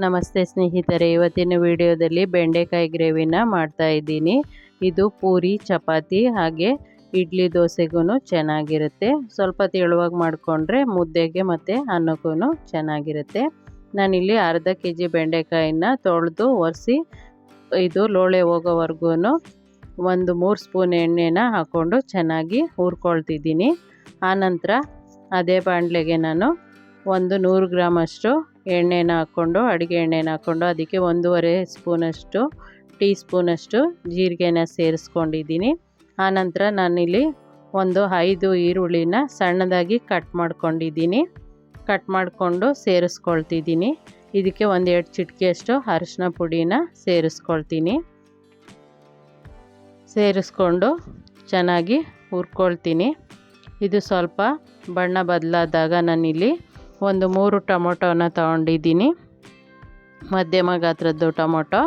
ನಮಸ್ತೆ ಸ್ನೇಹಿತರೆ, ಇವತ್ತಿನ ವಿಡಿಯೋದಲ್ಲಿ ಬೆಂಡೆಕಾಯಿ ಗ್ರೇವಿನ ಮಾಡ್ತಾ ಇದ್ದೀನಿ. ಇದು ಪೂರಿ, ಚಪಾತಿ ಹಾಗೆ ಇಡ್ಲಿ ದೋಸೆಗೂ ಚೆನ್ನಾಗಿರುತ್ತೆ. ಸ್ವಲ್ಪ ತೆಳುವಾಗಿ ಮಾಡಿಕೊಂಡ್ರೆ ಮುದ್ದೆಗೆ ಮತ್ತು ಅನ್ನಕ್ಕೂ ಚೆನ್ನಾಗಿರುತ್ತೆ. ನಾನಿಲ್ಲಿ ಅರ್ಧ kg ಬೆಂಡೆಕಾಯಿನ ತೊಳೆದು ಒರೆಸಿ ಇದು ಲೋಳೆ ಹೋಗೋವರೆಗೂ ಒಂದು 3 ಸ್ಪೂನ್ ಎಣ್ಣೆನ ಹಾಕ್ಕೊಂಡು ಚೆನ್ನಾಗಿ ಹುರ್ಕೊಳ್ತಿದ್ದೀನಿ. ಆನಂತರ ಅದೇ ಬಾಣಲೆಗೆ ನಾನು ಒಂದು 100 ಗ್ರಾಮಷ್ಟು ಎಣ್ಣೆನ ಹಾಕ್ಕೊಂಡು ಅಡುಗೆ ಎಣ್ಣೆನ ಹಾಕ್ಕೊಂಡು ಅದಕ್ಕೆ 1.5 ಸ್ಪೂನಷ್ಟು ಟೀ ಸ್ಪೂನಷ್ಟು ಜೀರಿಗೆನ ಸೇರಿಸ್ಕೊಂಡಿದ್ದೀನಿ. ಆನಂತರ ನಾನಿಲ್ಲಿ ಒಂದು 5 ಈರುಳ್ಳಿನ ಸಣ್ಣದಾಗಿ ಕಟ್ ಮಾಡಿಕೊಂಡು ಸೇರಿಸ್ಕೊಳ್ತಿದ್ದೀನಿ. ಇದಕ್ಕೆ 1-2 ಚಿಟಿಕೆಯಷ್ಟು ಅರಿಶಿನ ಪುಡಿನ ಸೇರಿಸ್ಕೊಂಡು ಚೆನ್ನಾಗಿ ಹುರ್ಕೊಳ್ತೀನಿ. ಇದು ಸ್ವಲ್ಪ ಬಣ್ಣ ಬದಲಾದಾಗ ನಾನಿಲ್ಲಿ ಒಂದು 3 ಟೊಮೊಟೊನ ತೊಗೊಂಡಿದ್ದೀನಿ, ಮಧ್ಯಮ ಗಾತ್ರದ್ದು ಟೊಮೊಟೊ.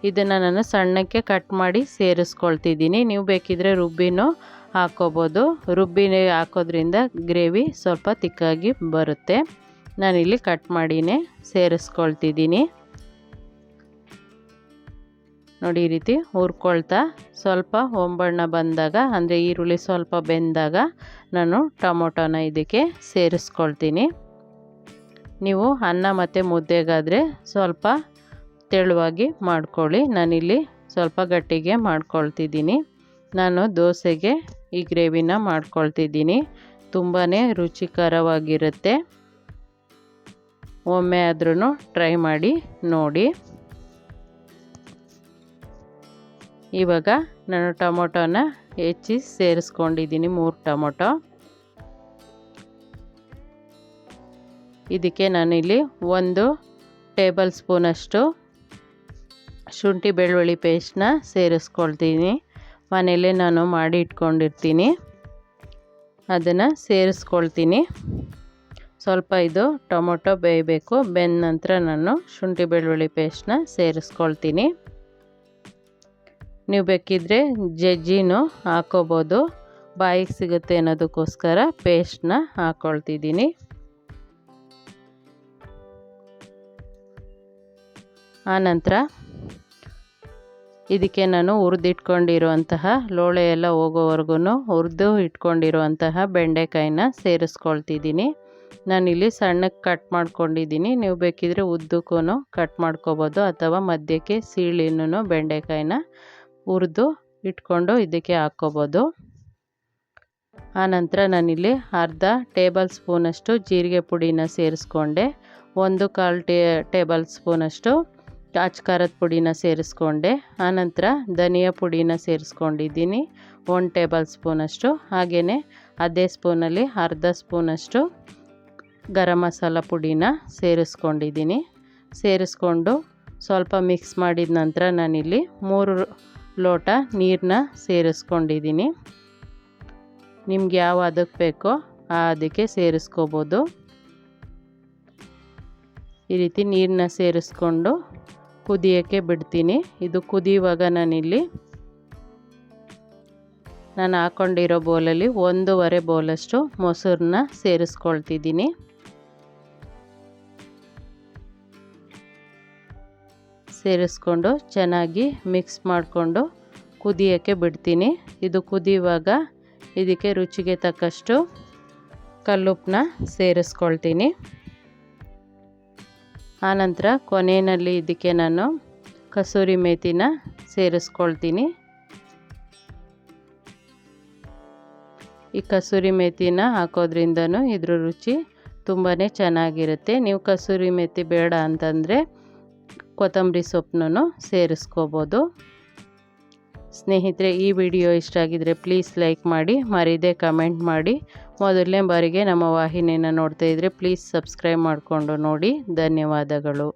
ಇದನ್ನು ನಾನು ಸಣ್ಣಕ್ಕೆ ಕಟ್ ಮಾಡಿ ಸೇರಿಸ್ಕೊಳ್ತಿದ್ದೀನಿ. ನೀವು ಬೇಕಿದ್ರೆ ರುಬ್ಬಿನೂ ಹಾಕ್ಕೋಬೋದು. ರುಬ್ಬಿ ಹಾಕೋದ್ರಿಂದ ಗ್ರೇವಿ ಸ್ವಲ್ಪ ತಿಕ್ಕಾಗಿ ಬರುತ್ತೆ. ನಾನಿಲ್ಲಿ ಕಟ್ ಮಾಡಿನೇ ಸೇರಿಸ್ಕೊಳ್ತಿದ್ದೀನಿ. ನೋಡಿ, ಈ ರೀತಿ ಹುರ್ಕೊಳ್ತಾ ಸ್ವಲ್ಪ ಹೊಂಬಣ್ಣ ಬಂದಾಗ, ಅಂದರೆ ಈರುಳ್ಳಿ ಸ್ವಲ್ಪ ಬೆಂದಾಗ ನಾನು ಟೊಮೊಟೊನ ಇದಕ್ಕೆ ಸೇರಿಸ್ಕೊಳ್ತೀನಿ. ನೀವು ಅನ್ನ ಮತ್ತು ಮುದ್ದೆಗಾದರೆ ಸ್ವಲ್ಪ ತೆಳುವಾಗಿ ಮಾಡ್ಕೊಳ್ಳಿ. ನಾನಿಲ್ಲಿ ಸ್ವಲ್ಪ ಗಟ್ಟಿಗೆ ಮಾಡ್ಕೊಳ್ತಿದ್ದೀನಿ. ನಾನು ದೋಸೆಗೆ ಈ ಗ್ರೇವಿನ ಮಾಡ್ಕೊಳ್ತಿದ್ದೀನಿ. ತುಂಬಾ ರುಚಿಕರವಾಗಿರುತ್ತೆ. ಒಮ್ಮೆ ಆದ್ರೂ ಟ್ರೈ ಮಾಡಿ ನೋಡಿ. ಇವಾಗ ನಾನು ಟೊಮೊಟೊನ ಹೆಚ್ಚಿ ಸೇರಿಸ್ಕೊಂಡಿದ್ದೀನಿ, 3 ಟೊಮೊಟೊ. ಇದಕ್ಕೆ ನಾನಿಲ್ಲಿ 1 ಟೇಬಲ್ ಸ್ಪೂನಷ್ಟು ಶುಂಠಿ ಬೆಳ್ಳುಳ್ಳಿ ಪೇಸ್ಟ್ನ ಸೇರಿಸ್ಕೊಳ್ತೀನಿ. ಮನೆಯಲ್ಲೇ ನಾನು ಮಾಡಿ ಇಟ್ಕೊಂಡಿರ್ತೀನಿ, ಅದನ್ನು ಸೇರಿಸ್ಕೊಳ್ತೀನಿ. ಸ್ವಲ್ಪ ಇದು ಟೊಮೊಟೊ ಬೇಯಬೇಕು. ಬೆಂದ ನಂತರ ನಾನು ಶುಂಠಿ ಬೆಳ್ಳುಳ್ಳಿ ಪೇಸ್ಟ್ನ ಸೇರಿಸ್ಕೊಳ್ತೀನಿ. ನೀವು ಬೇಕಿದ್ದರೆ ಜಜ್ಜಿನೂ ಹಾಕೋಬೋದು, ಬಾಯಿಗೆ ಸಿಗುತ್ತೆ ಅನ್ನೋದಕ್ಕೋಸ್ಕರ ಪೇಸ್ಟ್ನ ಹಾಕ್ಕೊಳ್ತಿದ್ದೀನಿ. ಆನಂತರ ಇದಕ್ಕೆ ನಾನು ಹುರಿದಿಟ್ಕೊಂಡಿರುವಂತಹ ಲೋಳೆ ಎಲ್ಲ ಹೋಗೋವರೆಗೂ ಹುರಿದು ಇಟ್ಕೊಂಡಿರುವಂತಹ ಬೆಂಡೆಕಾಯಿನ ಸೇರಿಸ್ಕೊಳ್ತಿದ್ದೀನಿ. ನಾನಿಲ್ಲಿ ಸಣ್ಣಕ್ಕೆ ಕಟ್ ಮಾಡ್ಕೊಂಡಿದ್ದೀನಿ. ನೀವು ಬೇಕಿದ್ರೆ ಉದ್ದಕ್ಕೂ ಕಟ್ ಮಾಡ್ಕೋಬೋದು, ಅಥವಾ ಮಧ್ಯಕ್ಕೆ ಸೀಳಿನೂ ಬೆಂಡೆಕಾಯಿನ ಹುರಿದು ಇಟ್ಕೊಂಡು ಇದಕ್ಕೆ ಹಾಕ್ಕೋಬೋದು. ಆನಂತರ ನಾನಿಲ್ಲಿ ಅರ್ಧ ಟೇಬಲ್ ಸ್ಪೂನಷ್ಟು ಜೀರಿಗೆ ಪುಡಿನ ಸೇರಿಸ್ಕೊಂಡೆ, 1/4 ಟೇಬಲ್ ಸ್ಪೂನಷ್ಟು ಅಚ್ಚ ಖಾರದ ಪುಡಿನ ಸೇರಿಸ್ಕೊಂಡೆ. ಆನಂತರ ಧನಿಯಾ ಪುಡಿನ ಸೇರಿಸ್ಕೊಂಡಿದ್ದೀನಿ, 1 ಟೇಬಲ್ ಸ್ಪೂನಷ್ಟು. ಹಾಗೆಯೇ ಅದೇ ಸ್ಪೂನಲ್ಲಿ ಅರ್ಧ ಸ್ಪೂನಷ್ಟು ಗರಂ ಮಸಾಲ ಪುಡಿನ ಸೇರಿಸ್ಕೊಂಡಿದ್ದೀನಿ. ಸೇರಿಸ್ಕೊಂಡು ಸ್ವಲ್ಪ ಮಿಕ್ಸ್ ಮಾಡಿದ ನಂತರ ನಾನಿಲ್ಲಿ 3 ಲೋಟ ನೀರನ್ನ ಸೇರಿಸ್ಕೊಂಡಿದ್ದೀನಿ. ನಿಮ್ಗೆ ಯಾವ ಅದಕ್ಕೆ ಬೇಕೋ ಅದಕ್ಕೆ ಸೇರಿಸ್ಕೋಬೋದು. ಈ ರೀತಿ ನೀರನ್ನ ಸೇರಿಸ್ಕೊಂಡು ಕುದಿಯೋಕ್ಕೆ ಬಿಡ್ತೀನಿ. ಇದು ಕುದಿಯುವಾಗ ನಾನು ಹಾಕ್ಕೊಂಡಿರೋ ಬೌಲಲ್ಲಿ 1.5 ಬೌಲಷ್ಟು ಮೊಸರನ್ನ ಸೇರಿಸ್ಕೊಳ್ತಿದ್ದೀನಿ. ಸೇರಿಸ್ಕೊಂಡು ಚೆನ್ನಾಗಿ ಮಿಕ್ಸ್ ಮಾಡಿಕೊಂಡು ಕುದಿಯೋಕ್ಕೆ ಬಿಡ್ತೀನಿ. ಇದು ಕುದಿಯುವಾಗ ಇದಕ್ಕೆ ರುಚಿಗೆ ತಕ್ಕಷ್ಟು ಕಲ್ಲುಪ್ಪನ್ನ ಸೇರಿಸ್ಕೊಳ್ತೀನಿ. ಆನಂತರ ಕೊನೆಯಲ್ಲಿ ಇದಕ್ಕೆ ನಾನು ಕಸೂರಿ ಮೇಥಿನ ಸೇರಿಸ್ಕೊಳ್ತೀನಿ. ಈ ಕಸೂರಿ ಮೇಥಿನ ಹಾಕೋದ್ರಿಂದನೂ ಇದ್ರ ರುಚಿ ತುಂಬಾ ಚೆನ್ನಾಗಿರುತ್ತೆ. ನೀವು ಕಸೂರಿ ಮೇಥಿ ಬೇಡ ಅಂತಂದರೆ ಕೊತ್ತಂಬರಿ ಸೊಪ್ಪನ್ನು ಸೇರಿಸ್ಕೋಬೋದು. ಸ್ನೇಹಿತರೆ, ಈ ವಿಡಿಯೋ ಇಷ್ಟ ಆಗಿದರೆ ಪ್ಲೀಸ್ ಲೈಕ್ ಮಾಡಿ, ಮರೀದೆ ಕಮೆಂಟ್ ಮಾಡಿ. ಮೊದಲನೇ ಬಾರಿಗೆ ನಮ್ಮ ವಾಹಿನಿಯನ್ನು ನೋಡ್ತಾ ಇದ್ದರೆ ಪ್ಲೀಸ್ ಸಬ್ಸ್ಕ್ರೈಬ್ ಮಾಡಿಕೊಂಡು ನೋಡಿ. ಧನ್ಯವಾದಗಳು.